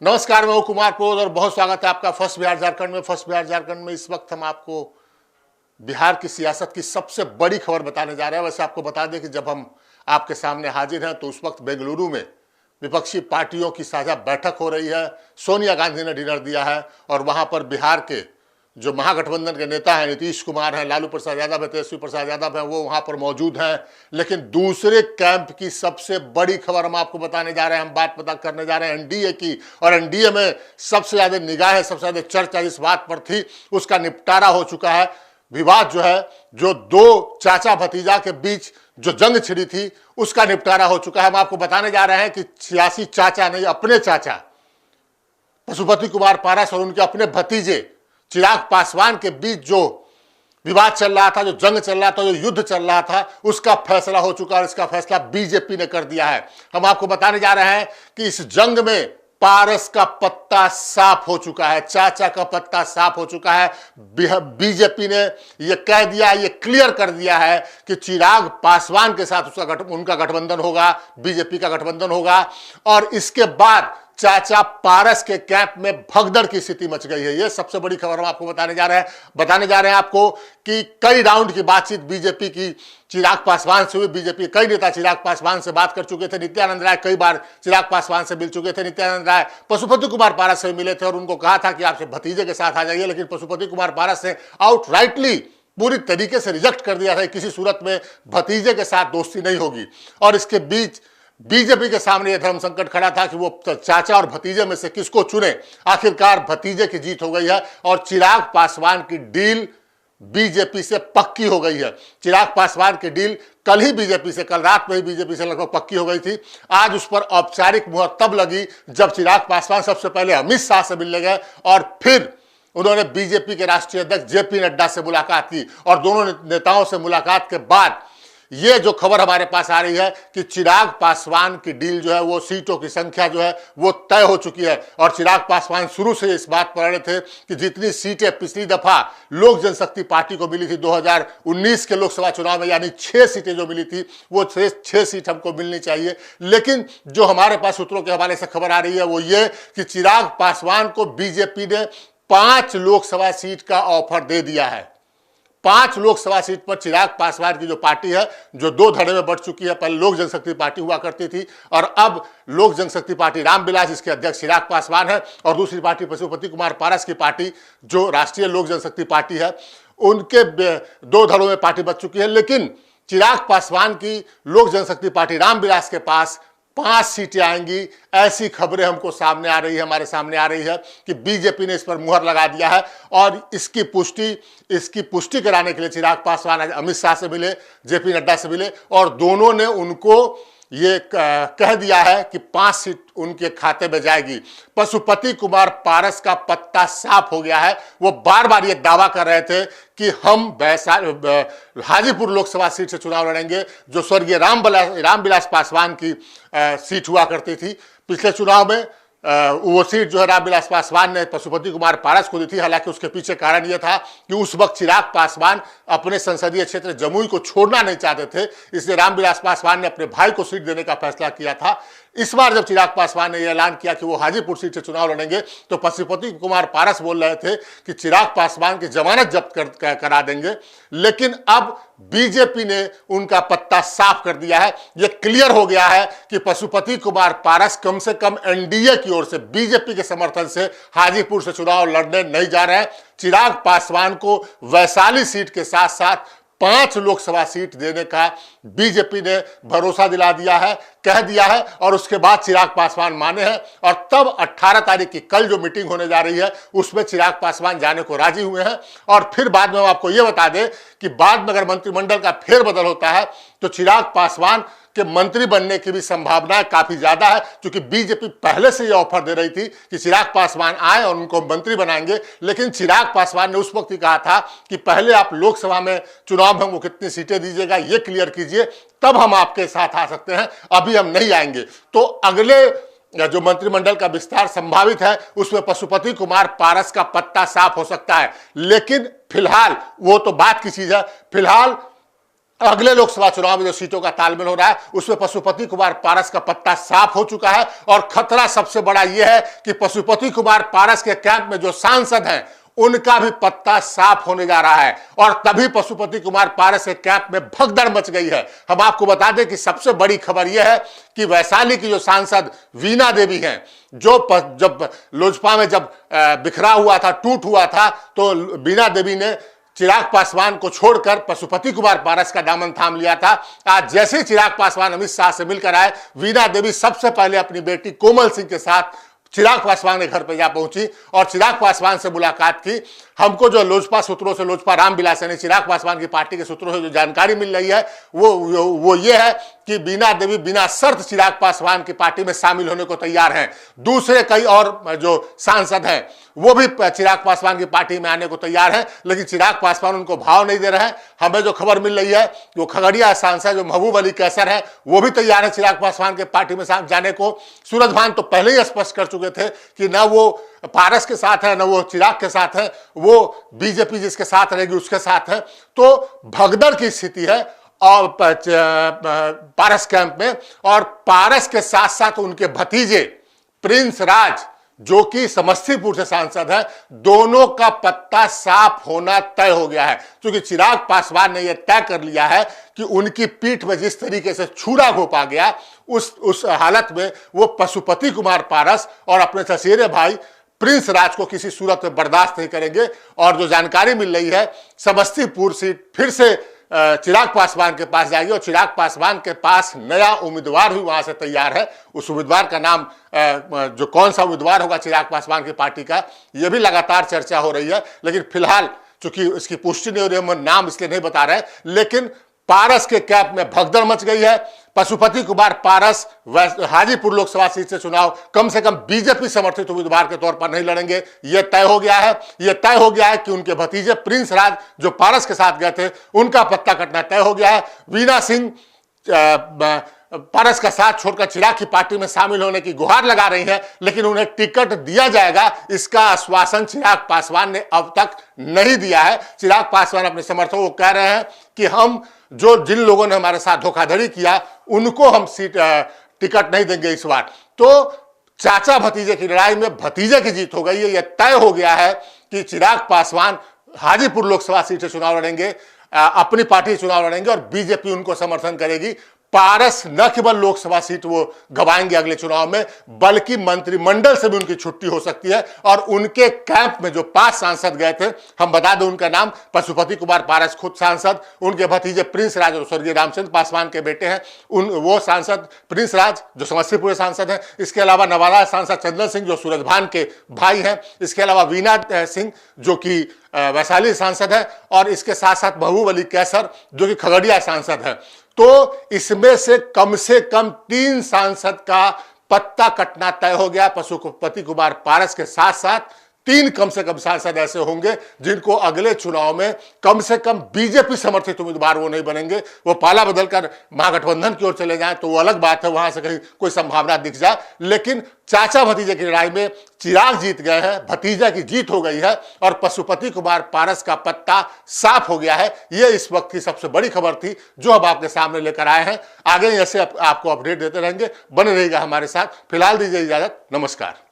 नमस्कार, मैं हूं कुमार पोद और बहुत स्वागत है आपका फर्स्ट बिहार झारखंड में। फर्स्ट बिहार झारखंड में इस वक्त हम आपको बिहार की सियासत की सबसे बड़ी खबर बताने जा रहे हैं। वैसे आपको बता दें कि जब हम आपके सामने हाजिर हैं तो उस वक्त बेंगलुरु में विपक्षी पार्टियों की साझा बैठक हो रही है। सोनिया गांधी ने डिनर दिया है और वहां पर बिहार के जो महागठबंधन के नेता हैं, नीतीश कुमार हैं, लालू प्रसाद यादव है, तेजस्वी प्रसाद यादव हैं, वो वहां पर मौजूद हैं। लेकिन दूसरे कैंप की सबसे बड़ी खबर हम आपको बताने जा रहे हैं। हम बात पता करने जा रहे हैं एनडीए की, और एनडीए में सबसे ज्यादा निगाहें, सबसे ज्यादा चर्चा जिस बात पर थी उसका निपटारा हो चुका है। विवाद जो है, जो दो चाचा भतीजा के बीच जो जंग छिड़ी थी उसका निपटारा हो चुका है। हम आपको बताने जा रहे हैं कि सियासी चाचा नहीं, अपने चाचा पशुपति कुमार पारस और उनके अपने भतीजे चिराग पासवान के बीच जो विवाद चल रहा था, जो जंग चल रहा था, जो युद्ध चल रहा था, उसका फैसला हो चुका है और इसका फैसला बीजेपी ने कर दिया है। हम आपको बताने जा रहे हैं कि इस जंग में पारस का पत्ता साफ हो चुका है, चाचा का पत्ता साफ हो चुका है। बीजेपी ने यह कह दिया, ये क्लियर कर दिया है कि चिराग पासवान के साथ उनका गठबंधन होगा, बीजेपी का गठबंधन होगा। और इसके बाद चाचा पारस के कैंप में भगदड़ की स्थिति मच गई है। यह सबसे बड़ी खबर हम आपको बताने जा रहे हैं आपको कि कई राउंड की बातचीत बीजेपी की चिराग पासवान से हुई। बीजेपी कई नेता चिराग पासवान से बात कर चुके थे। नित्यानंद राय कई बार चिराग पासवान से मिल चुके थे। नित्यानंद राय पशुपति कुमार पारस से मिले थे और उनको कहा था कि आपसे भतीजे के साथ आ जाइए, लेकिन पशुपति कुमार पारस ने आउटराइटली पूरी तरीके से रिजेक्ट कर दिया था, किसी सूरत में भतीजे के साथ दोस्ती नहीं होगी। और इसके बीच बीजेपी के सामने यह धर्म संकट खड़ा था कि वो चाचा और भतीजे में से किसको चुने। आखिरकार भतीजे की जीत हो गई है और चिराग पासवान की डील बीजेपी से पक्की हो गई है। चिराग पासवान की डील कल रात में ही बीजेपी से लगभग पक्की हो गई थी। आज उस पर औपचारिक मुहर तब लगी जब चिराग पासवान सबसे पहले अमित शाह से मिलने गए और फिर उन्होंने बीजेपी के राष्ट्रीय अध्यक्ष जेपी नड्डा से मुलाकात की। और दोनों नेताओं से मुलाकात के बाद ये जो खबर हमारे पास आ रही है कि चिराग पासवान की डील जो है, वो सीटों की संख्या जो है वो तय हो चुकी है। और चिराग पासवान शुरू से इस बात पर अड़े थे कि जितनी सीटें पिछली दफा लोक जनशक्ति पार्टी को मिली थी 2019 के लोकसभा चुनाव में, यानी 6 सीटें जो मिली थी, वो 6 सीट हमको मिलनी चाहिए। लेकिन जो हमारे पास सूत्रों के हवाले से खबर आ रही है वो ये कि चिराग पासवान को बीजेपी ने 5 लोकसभा सीट का ऑफर दे दिया है। 5 लोकसभा सीट पर चिराग पासवान की जो पार्टी है, जो 2 धड़े में बढ़ चुकी है। पहले लोक जनशक्ति पार्टी हुआ करती थी और अब लोक जनशक्ति पार्टी रामविलास, जिसके अध्यक्ष चिराग पासवान है, और दूसरी पार्टी पशुपति कुमार पारस की पार्टी जो राष्ट्रीय लोक जनशक्ति पार्टी है, उनके 2 धड़ों में पार्टी बच चुकी है। लेकिन चिराग पासवान की लोक जनशक्ति पार्टी रामविलास के पास 5 सीटें आएंगी, ऐसी खबरें हमको हमारे सामने आ रही है कि बीजेपी ने इस पर मुहर लगा दिया है। और इसकी पुष्टि कराने के लिए चिराग पासवान आज अमित शाह से मिले, जेपी नड्डा से मिले और दोनों ने उनको ये कह दिया है कि 5 सीट उनके खाते में जाएगी। पशुपति कुमार पारस का पत्ता साफ हो गया है। वो बार बार ये दावा कर रहे थे कि हम हाजीपुर लोकसभा सीट से चुनाव लड़ेंगे, जो स्वर्गीय रामविलास पासवान की सीट हुआ करती थी। पिछले चुनाव में वो सीट जो है रामविलास पासवान ने पशुपति कुमार पारस को दी थी। हालांकि उसके पीछे कारण यह था कि उस वक्त चिराग पासवान अपने संसदीय क्षेत्र जमुई को छोड़ना नहीं चाहते थे, इसलिए रामविलास पासवान ने अपने भाई को सीट देने का फैसला किया था। इस बार जब चिराग पासवान ने यह ऐलान किया कि वो हाजीपुर सीट से चुनाव लड़ेंगे तो पशुपति कुमार पारस बोल रहे थे कि चिराग पासवान की जमानत जब्त करा देंगे। लेकिन अब बीजेपी ने उनका पत्ता साफ कर दिया है। यह क्लियर हो गया है कि पशुपति कुमार पारस कम से कम एनडीए की ओर से, बीजेपी के समर्थन से हाजीपुर से चुनाव लड़ने नहीं जा रहे हैं। चिराग पासवान को वैशाली सीट के साथ साथ 5 लोकसभा सीट देने का बीजेपी ने भरोसा दिला दिया है, कह दिया है। और उसके बाद चिराग पासवान माने हैं और तब 18 तारीख की कल जो मीटिंग होने जा रही है उसमें चिराग पासवान जाने को राजी हुए हैं। और फिर बाद में हम आपको यह बता दें कि बाद में अगर मंत्रिमंडल का फेरबदल होता है तो चिराग पासवान के मंत्री बनने की भी संभावना काफी ज्यादा है, क्योंकि बीजेपी पहले से यह ऑफर दे रही थी कि चिराग पासवान आए और उनको मंत्री बनाएंगे। लेकिन चिराग पासवान ने उस वक्त ही कहा था कि पहले आप लोकसभा में चुनाव में हमको कितनी सीटें दीजिएगा ये क्लियर कीजिए, तब हम आपके साथ आ सकते हैं, अभी हम नहीं आएंगे। तो अगले जो मंत्रिमंडल का विस्तार संभावित है उसमें पशुपति कुमार पारस का पत्ता साफ हो सकता है। लेकिन फिलहाल वो तो बात की चीज है। फिलहाल अगले लोकसभा चुनाव में जो सीटों का तालमेल हो रहा है उसमें पशुपति कुमार पारस का पत्ता साफ हो चुका है। और खतरा सबसे बड़ा यह है कि पशुपति कुमार पारस के कैंप में जो सांसद हैं उनका भी पत्ता साफ होने जा रहा है। और तभी पशुपति कुमार पारस के कैंप में भगदड़ मच गई है। हम आपको बता दें कि सबसे बड़ी खबर यह है कि वैशाली की जो सांसद वीणा देवी हैं, जो जब लोजपा में जब बिखरा हुआ था, टूट हुआ था, तो वीणा देवी ने चिराग पासवान को छोड़कर पशुपति कुमार पारस का दामन थाम लिया था। आज जैसे ही चिराग पासवान अमित शाह से मिलकर आए, वीणा देवी सबसे पहले अपनी बेटी कोमल सिंह के साथ चिराग पासवान के घर पर जा पहुंची और चिराग पासवान से मुलाकात की। हमको जो लोजपा सूत्रों से, लोजपा रामविलास यानी चिराग पासवान की पार्टी के सूत्रों से जो जानकारी मिल रही है वो ये है कि वीणा देवी बिना शर्त चिराग पासवान की पार्टी में शामिल होने को तैयार हैं। दूसरे कई और जो सांसद हैं वो भी चिराग पासवान की पार्टी में आने को तैयार हैं, लेकिन चिराग पासवान उनको भाव नहीं दे रहे हैं। हमें जो खबर मिल रही है वो खगड़िया सांसद जो महबूब अली कैसर है वो भी तैयार है चिराग पासवान के पार्टी में जाने को। सूरज भान तो पहले ही स्पष्ट कर चुके थे कि ना वो पारस के साथ है, ना वो चिराग के साथ है, वो बीजेपी जिसके साथ रहेगी उसके साथ है। तो भगदड़ की स्थिति है और पारस कैंप में। और पारस के साथ साथ उनके भतीजे प्रिंस राज जो कि समस्तीपुर से सांसद है, दोनों का पत्ता साफ होना तय हो गया है। क्योंकि चिराग पासवान ने यह तय कर लिया है कि उनकी पीठ में जिस तरीके से छुरा घोंपा गया, उस हालत में वो पशुपति कुमार पारस और अपने चचेरे भाई प्रिंस राज को किसी सूरत में बर्दाश्त नहीं करेंगे। और जो जानकारी मिल रही है, समस्तीपुर सीट फिर से चिराग पासवान के पास जाएगी और चिराग पासवान के पास नया उम्मीदवार भी वहां से तैयार है। उस उम्मीदवार का नाम जो कौन सा उम्मीदवार होगा चिराग पासवान की पार्टी का, यह भी लगातार चर्चा हो रही है। लेकिन फिलहाल चूंकि इसकी पुष्टि नहीं हो रही है, हम नाम इसलिए नहीं बता रहे, लेकिन पारस के कैंप में भगदड़ मच गई है। पशुपति कुमार पारस हाजीपुर लोकसभा सीट से चुनाव कम से कम बीजेपी समर्थित उम्मीदवार के तौर पर नहीं लड़ेंगे, यह तय हो गया है। यह तय हो गया है कि उनके भतीजे प्रिंस राज जो पारस के साथ गए थे उनका पत्ता कटना तय हो गया है। वीणा सिंह पारस का साथ छोड़कर चिराग की पार्टी में शामिल होने की गुहार लगा रही हैं, लेकिन उन्हें टिकट दिया जाएगा इसका आश्वासन चिराग पासवान ने अब तक नहीं दिया है। चिराग पासवान अपने समर्थकों को कह रहे हैं कि हम जिन लोगों ने हमारे साथ धोखाधड़ी किया उनको हम टिकट नहीं देंगे इस बार। तो चाचा भतीजे की लड़ाई में भतीजे की जीत हो गई है। यह तय हो गया है कि चिराग पासवान हाजीपुर लोकसभा सीट से चुनाव लड़ेंगे, अपनी पार्टी चुनाव लड़ेंगे और बीजेपी उनको समर्थन करेगी। पारस न केवल लोकसभा सीट वो गवाएंगे अगले चुनाव में, बल्कि मंत्रिमंडल से भी उनकी छुट्टी हो सकती है। और उनके कैंप में जो 5 सांसद गए थे, हम बता दें उनका नाम, पशुपति कुमार पारस खुद सांसद, उनके भतीजे प्रिंस राज जो स्वर्गीय रामचंद्र पासवान के बेटे हैं वो सांसद प्रिंस राज जो समस्तीपुर सांसद हैं। इसके अलावा नवादा सांसद चंदन सिंह जो सूरज भान के भाई हैं। इसके अलावा वीणा सिंह जो कि वैशाली सांसद है और इसके साथ साथ महबूब अली कैसर जो कि खगड़िया सांसद है। तो इसमें से कम 3 सांसद का पत्ता कटना तय हो गया। पशुपति कुमार पारस के साथ साथ 3 कम से कम सांसद ऐसे होंगे जिनको अगले चुनाव में कम से कम बीजेपी समर्थित उम्मीदवार वो नहीं बनेंगे। वो पाला बदलकर महागठबंधन की ओर चले जाएं तो वो अलग बात है, वहां से कहीं कोई संभावना दिख जाए। लेकिन चाचा भतीजे की लड़ाई में चिराग जीत गए हैं, भतीजा की जीत हो गई है और पशुपति कुमार पारस का पत्ता साफ हो गया है। ये इस वक्त की सबसे बड़ी खबर थी जो अब आपके सामने लेकर आए हैं। आगे ऐसे आपको अपडेट देते रहेंगे, बने रहिएगा हमारे साथ। फिलहाल दीजिए इजाजत, नमस्कार।